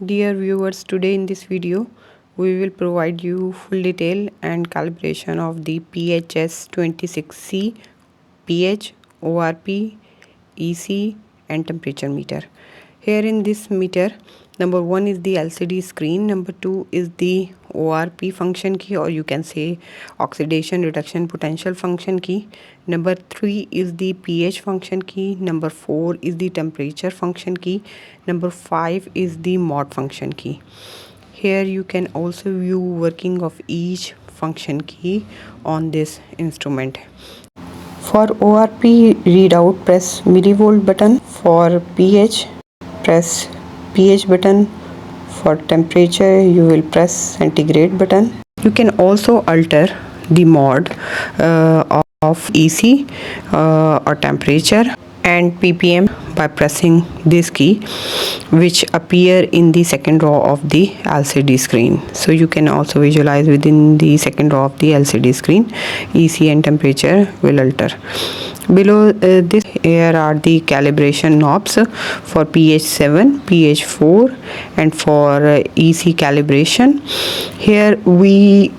Dear viewers, today in this video we will provide you full detail and calibration of the PHS-26C, pH, ORP, EC and temperature meter. Here in this meter, number 1 is the LCD screen, number 2 is the ORP function key, or you can say oxidation reduction potential function key. Number 3 is the pH function key. Number 4 is the temperature function key. Number 5 is the mod function key. Here you can also view working of each function key on this instrument. For ORP readout, press millivolt button. For pH, press pH button. For temperature, you will press centigrade button. You can also alter the mod of EC or temperature and ppm by pressing this key, which appear in the second row of the LCD screen. So you can also visualize within the second row of the LCD screen, EC and temperature will alter. Below this, here are the calibration knobs for pH 7, pH 4 and for EC calibration. Here we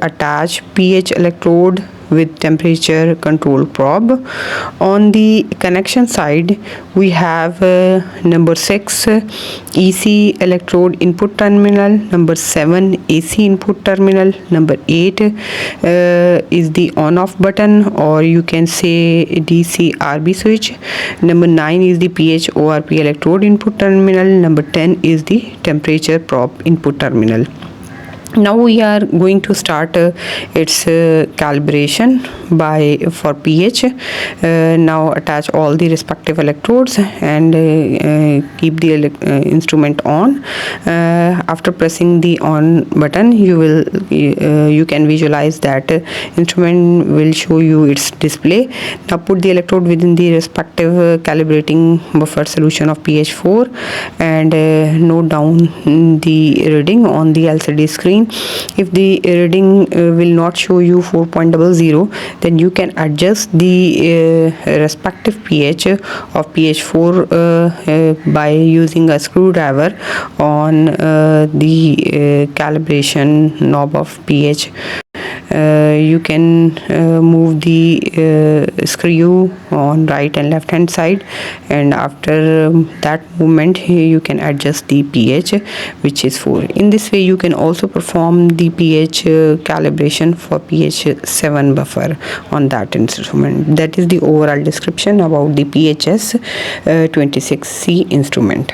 attach pH electrode with temperature control probe. On the connection side, we have number 6 EC electrode input terminal, number 7 AC input terminal, number 8 is the on off button, or you can say DC RB switch, number 9 is the pH ORP electrode input terminal, number 10 is the temperature probe input terminal. Now we are going to start its calibration for pH. Now attach all the respective electrodes and keep the instrument on. After pressing the on button, you can visualize that instrument will show you its display. Now put the electrode within the respective calibrating buffer solution of pH 4 and note down the reading on the LCD screen. If the reading will not show you 4.00, then you can adjust the respective pH of pH 4 by using a screwdriver on the calibration knob of pH. You can move the screw on right and left hand side, and after that movement you can adjust the pH, which is 4. In this way you can also perform the pH calibration for pH 7 buffer on that instrument. That is the overall description about the PHS 26C instrument.